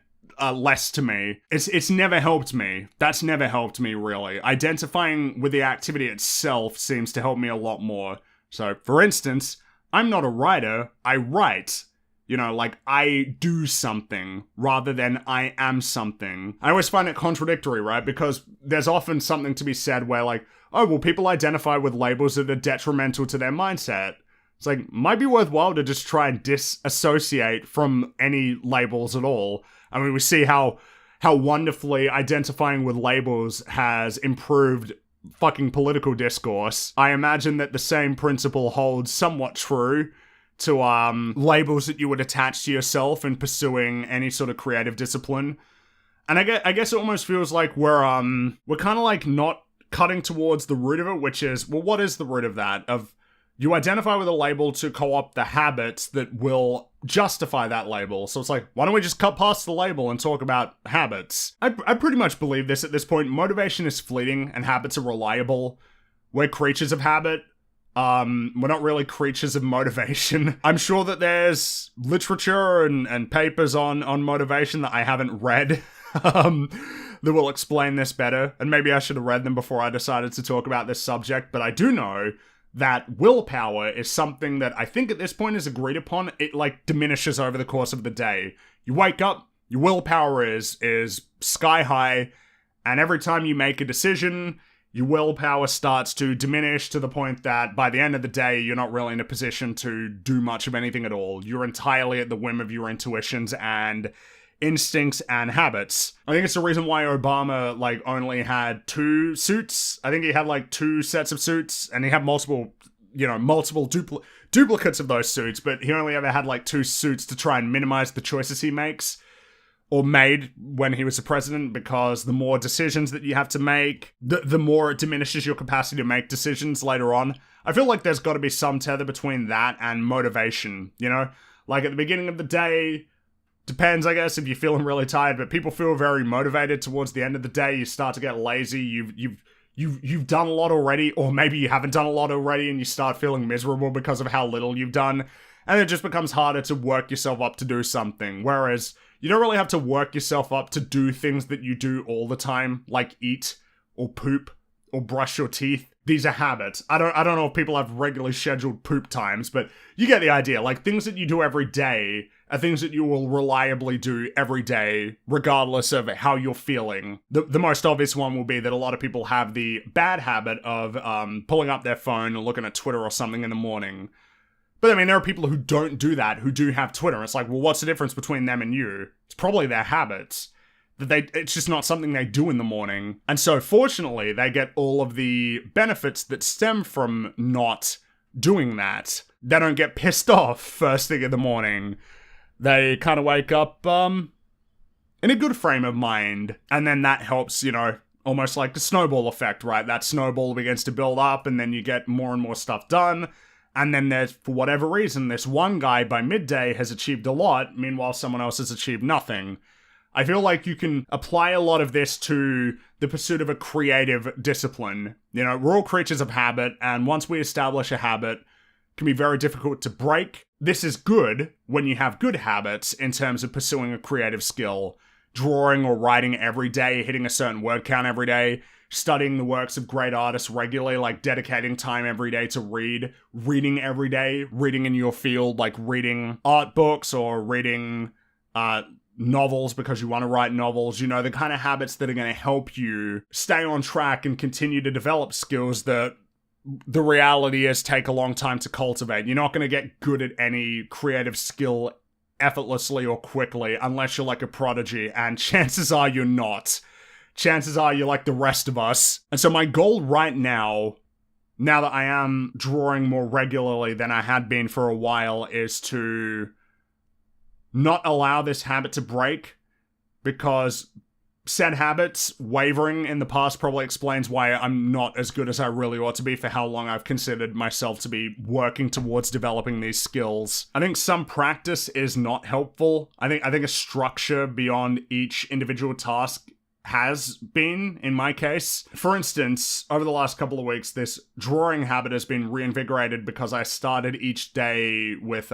less to me. It's never helped me. That's never helped me, really. Identifying with the activity itself seems to help me a lot more. So, for instance, I'm not a writer, I write. You know, like, I do something rather than I am something. I always find it contradictory, right? Because there's often something to be said where, like, oh, well, people identify with labels that are detrimental to their mindset. It's like, might be worthwhile to just try and disassociate from any labels at all. I mean, we see how wonderfully identifying with labels has improved fucking political discourse. I imagine that the same principle holds somewhat true to labels that you would attach to yourself in pursuing any sort of creative discipline. And I guess it almost feels like we're kind of like not cutting towards the root of it, which is, well, what is the root of that? Of you identify with a label to co-opt the habits that will justify that label. So it's like, why don't we just cut past the label and talk about habits? I pretty much believe this at this point. Motivation is fleeting and habits are reliable. We're creatures of habit. We're not really creatures of motivation. I'm sure that there's literature and papers on motivation that I haven't read that will explain this better. And maybe I should have read them before I decided to talk about this subject. But I do know that willpower is something that I think at this point is agreed upon. It like diminishes over the course of the day. You wake up, your willpower is sky high, and every time you make a decision, your willpower starts to diminish to the point that by the end of the day, you're not really in a position to do much of anything at all. You're entirely at the whim of your intuitions and instincts and habits. I think it's the reason why Obama like only had 2 suits. I think he had like 2 sets of suits, and he had multiple duplicates of those suits, but he only ever had like 2 suits to try and minimize the choices he makes or made when he was the president, because the more decisions that you have to make, the more it diminishes your capacity to make decisions later on. I feel like there's got to be some tether between that and motivation, you know? Like at the beginning of the day, depends, I guess, if you're feeling really tired, but people feel very motivated towards the end of the day. You start to get lazy. You've done a lot already, or maybe you haven't done a lot already, and you start feeling miserable because of how little you've done, and it just becomes harder to work yourself up to do something. Whereas you don't really have to work yourself up to do things that you do all the time, like eat or poop or brush your teeth. These are habits. I don't know if people have regularly scheduled poop times, but you get the idea. Like, things that you do every day are things that you will reliably do every day, regardless of how you're feeling. The most obvious one will be that a lot of people have the bad habit of pulling up their phone and looking at Twitter or something in the morning. But I mean, there are people who don't do that, who do have Twitter. It's like, well, what's the difference between them and you? It's probably their habits. It's just not something they do in the morning. And so fortunately, they get all of the benefits that stem from not doing that. They don't get pissed off first thing in the morning. They kind of wake up in a good frame of mind. And then that helps, you know, almost like the snowball effect, right? That snowball begins to build up, and then you get more and more stuff done. And then there's, for whatever reason, this one guy by midday has achieved a lot, meanwhile someone else has achieved nothing. I feel like you can apply a lot of this to the pursuit of a creative discipline. You know, we're all creatures of habit, and once we establish a habit, it can be very difficult to break. This is good when you have good habits in terms of pursuing a creative skill. Drawing or writing every day, hitting a certain word count every day, studying the works of great artists regularly, like dedicating time every day to reading every day, reading in your field, like reading art books or reading novels because you want to write novels, you know, the kind of habits that are going to help you stay on track and continue to develop skills that the reality is take a long time to cultivate. You're not going to get good at any creative skill effortlessly or quickly unless you're like a prodigy, and chances are you're not. Chances are you're like the rest of us. And so my goal right now that I am drawing more regularly than I had been for a while, is to not allow this habit to break, because said habits wavering in the past probably explains why I'm not as good as I really ought to be for how long I've considered myself to be working towards developing these skills. I think some practice is not helpful. I think a structure beyond each individual task has been, in my case. For instance, over the last couple of weeks, this drawing habit has been reinvigorated because I started each day with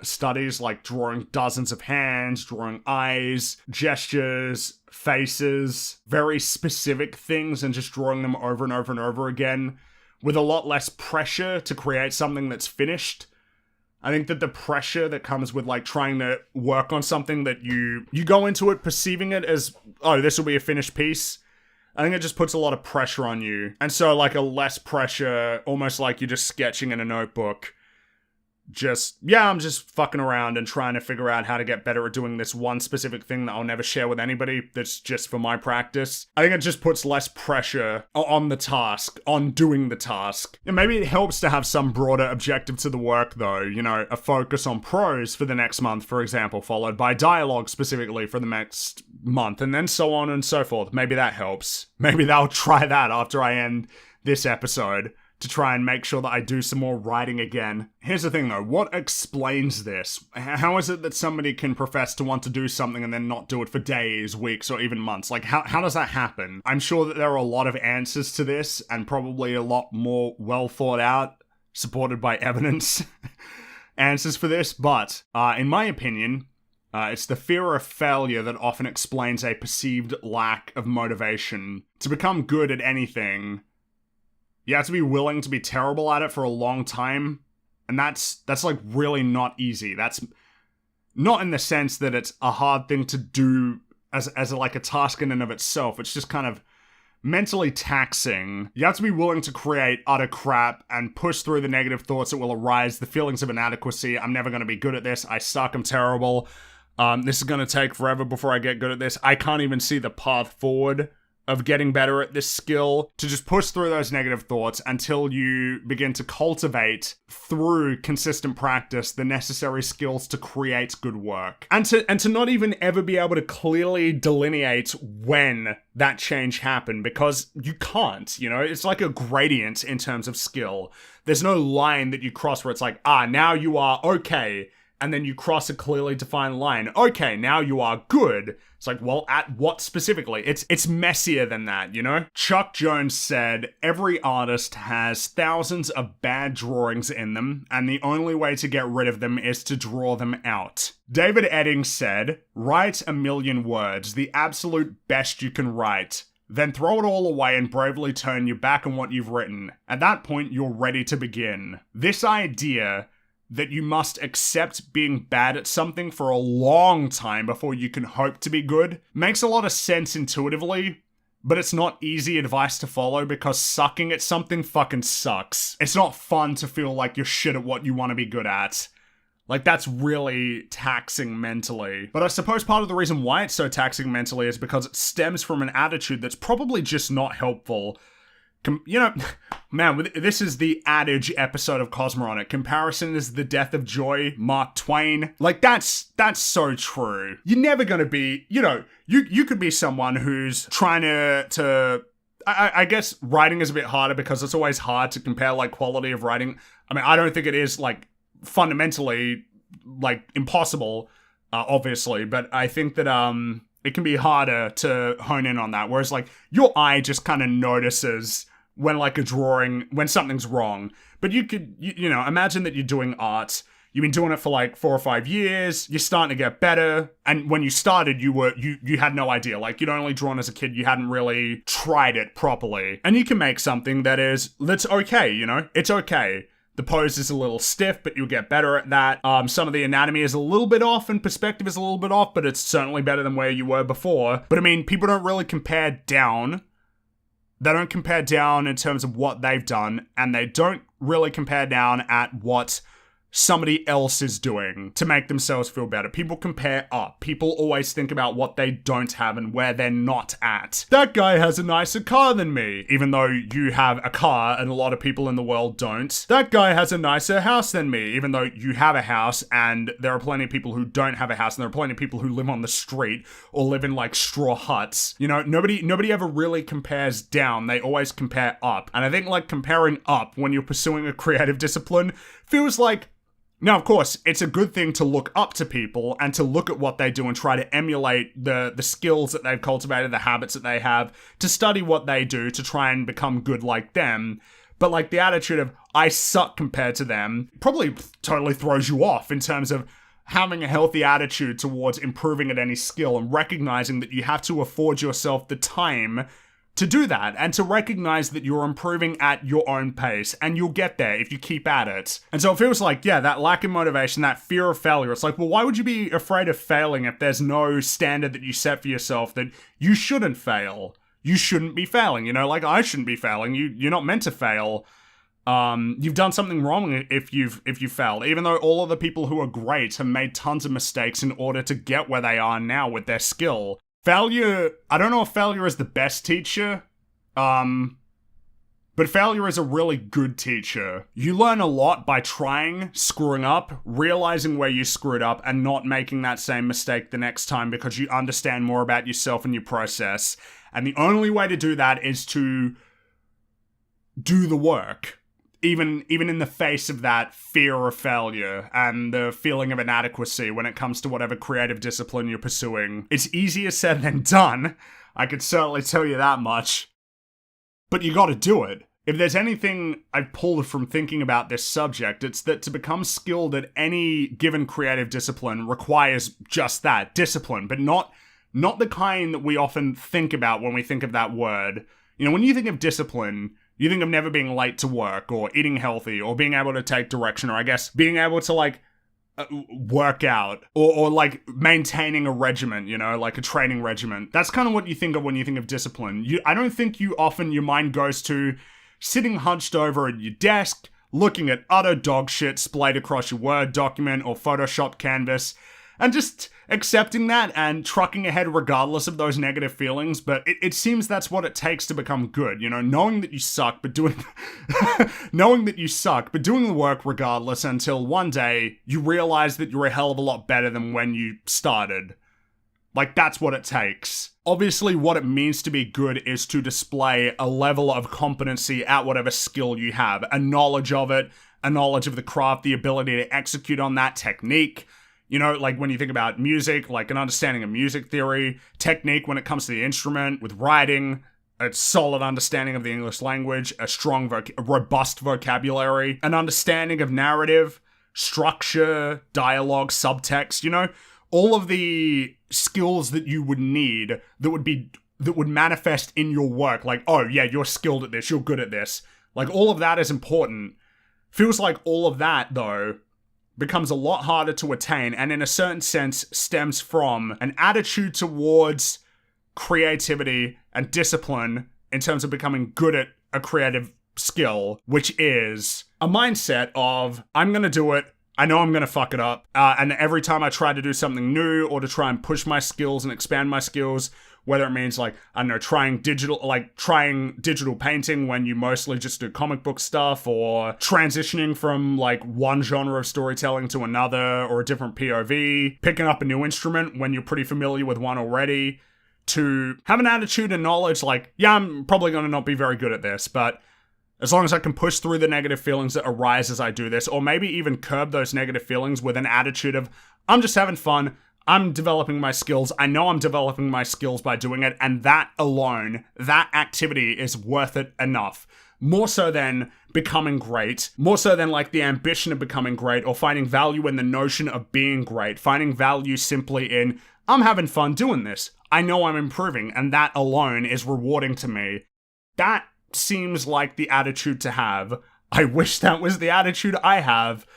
studies like drawing dozens of hands, drawing eyes, gestures, faces, very specific things, and just drawing them over and over and over again with a lot less pressure to create something that's finished. I think that the pressure that comes with like trying to work on something that you go into it perceiving it as, oh, this will be a finished piece, I think it just puts a lot of pressure on you. And so like a less pressure, almost like you're just sketching in a notebook. I'm just fucking around and trying to figure out how to get better at doing this one specific thing that I'll never share with anybody that's just for my practice. I think it just puts less pressure on the task, on doing the task. And maybe it helps to have some broader objective to the work though, you know, a focus on prose for the next month, for example, followed by dialogue specifically for the next month, and then so on and so forth. Maybe that helps. Maybe I'll try that after I end this episode, to try and make sure that I do some more writing again. Here's the thing though, what explains this? How is it that somebody can profess to want to do something and then not do it for days, weeks, or even months? Like, how does that happen? I'm sure that there are a lot of answers to this, and probably a lot more well thought out, supported by evidence, answers for this, but in my opinion, it's the fear of failure that often explains a perceived lack of motivation. To become good at anything, you have to be willing to be terrible at it for a long time, and that's like really not easy. That's not in the sense that it's a hard thing to do as like a task in and of itself. It's just kind of mentally taxing. You have to be willing to create utter crap and push through the negative thoughts that will arise, the feelings of inadequacy. I'm never going to be good at this. I suck. I'm terrible. This is going to take forever before I get good at this. I can't even see the path forward of getting better at this skill, to just push through those negative thoughts until you begin to cultivate through consistent practice the necessary skills to create good work. And to not even ever be able to clearly delineate when that change happened, because you can't, you know, it's like a gradient in terms of skill. There's no line that you cross where it's like, now you are okay, and then you cross a clearly defined line. Okay, now you are good. It's like, well, at what specifically? It's messier than that, you know? Chuck Jones said, every artist has thousands of bad drawings in them, and the only way to get rid of them is to draw them out. David Eddings said, write 1,000,000 words, the absolute best you can write. Then throw it all away and bravely turn your back on what you've written. At that point, you're ready to begin. This idea that you must accept being bad at something for a long time before you can hope to be good makes a lot of sense intuitively, but it's not easy advice to follow because sucking at something fucking sucks. It's not fun to feel like you're shit at what you want to be good at. Like, that's really taxing mentally. But I suppose part of the reason why it's so taxing mentally is because it stems from an attitude that's probably just not helpful. You know, man, this is the adage episode of Cosmoronic. Comparison is the death of joy, Mark Twain. Like, that's so true. You're never gonna be, you know, you could be someone who's trying to I guess writing is a bit harder because it's always hard to compare, like, quality of writing. I mean, I don't think it is, like, fundamentally, like, impossible, obviously, but I think that, it can be harder to hone in on that. Whereas, like, your eye just kind of notices when, like, a drawing, when something's wrong. But you could, you know, imagine that you're doing art. You've been doing it for, like, 4 or 5 years. You're starting to get better. And when you started, you had no idea. Like, you'd only drawn as a kid. You hadn't really tried it properly. And you can make something that's okay, you know? It's okay. The pose is a little stiff, but you'll get better at that. Some of the anatomy is a little bit off and perspective is a little bit off, but it's certainly better than where you were before. But I mean, people don't really compare down. They don't compare down in terms of what they've done, and they don't really compare down at what somebody else is doing to make themselves feel better. People compare up. People always think about what they don't have and where they're not at. That guy has a nicer car than me, even though you have a car and a lot of people in the world don't. That guy has a nicer house than me, even though you have a house and there are plenty of people who don't have a house, and there are plenty of people who live on the street or live in like straw huts. You know, nobody ever really compares down. They always compare up. And I think like comparing up when you're pursuing a creative discipline feels like, now, of course, it's a good thing to look up to people and to look at what they do and try to emulate the skills that they've cultivated, the habits that they have, to study what they do, to try and become good like them. But like the attitude of, I suck compared to them, probably totally throws you off in terms of having a healthy attitude towards improving at any skill and recognizing that you have to afford yourself the time to do that, and to recognize that you're improving at your own pace, and you'll get there if you keep at it. And so it feels like, yeah, that lack of motivation, that fear of failure, it's like, well, why would you be afraid of failing if there's no standard that you set for yourself that you shouldn't fail? You shouldn't be failing, you know, like I shouldn't be failing. You're not meant to fail. You've done something wrong if you failed, even though all of the people who are great have made tons of mistakes in order to get where they are now with their skill. Failure, I don't know if failure is the best teacher, but failure is a really good teacher. You learn a lot by trying, screwing up, realizing where you screwed up, and not making that same mistake the next time because you understand more about yourself and your process. And the only way to do that is to do the work. Even in the face of that fear of failure and the feeling of inadequacy when it comes to whatever creative discipline you're pursuing. It's easier said than done, I could certainly tell you that much. But you gotta do it. If there's anything I've pulled from thinking about this subject, it's that to become skilled at any given creative discipline requires just that, discipline, but not the kind that we often think about when we think of that word. You know, when you think of discipline, you think of never being late to work, or eating healthy, or being able to take direction, or I guess being able to like work out, or like maintaining a regimen, you know, like a training regimen. That's kind of what you think of when you think of discipline. I don't think your mind goes to sitting hunched over at your desk, looking at utter dog shit splayed across your Word document or Photoshop canvas, and just accepting that and trucking ahead regardless of those negative feelings. But it seems that's what it takes to become good, you know, knowing that you suck, but doing the work regardless until one day you realize that you're a hell of a lot better than when you started. Like, that's what it takes. Obviously, what it means to be good is to display a level of competency at whatever skill you have, a knowledge of it, a knowledge of the craft, the ability to execute on that technique. You know, like when you think about music, like an understanding of music theory, technique when it comes to the instrument, with writing, a solid understanding of the English language, a strong, robust vocabulary, an understanding of narrative, structure, dialogue, subtext, you know, all of the skills that you would need that would manifest in your work. Like, oh yeah, you're skilled at this, you're good at this. Like, all of that is important. Feels like all of that, though, becomes a lot harder to attain, and in a certain sense stems from an attitude towards creativity and discipline in terms of becoming good at a creative skill, which is a mindset of, I'm gonna do it, I know I'm gonna fuck it up, and every time I try to do something new or to try and push my skills and expand my skills, whether it means like, I don't know, trying digital painting when you mostly just do comic book stuff, or transitioning from like one genre of storytelling to another, or a different POV, picking up a new instrument when you're pretty familiar with one already, to have an attitude and knowledge like, yeah, I'm probably gonna not be very good at this, but as long as I can push through the negative feelings that arise as I do this, or maybe even curb those negative feelings with an attitude of, I'm just having fun, I'm developing my skills, I know I'm developing my skills by doing it, and that alone, that activity is worth it enough. More so than becoming great, more so than like the ambition of becoming great, or finding value in the notion of being great, finding value simply in, I'm having fun doing this, I know I'm improving, and that alone is rewarding to me. That seems like the attitude to have. I wish that was the attitude I have,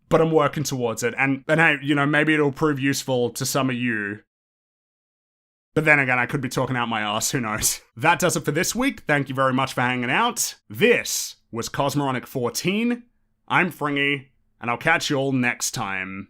but I'm working towards it, and hey, you know, maybe it'll prove useful to some of you. But then again, I could be talking out my ass, who knows. That does it for this week. Thank you very much for hanging out. This was Cosmoronic 14. I'm Fringy. and I'll catch you all next time.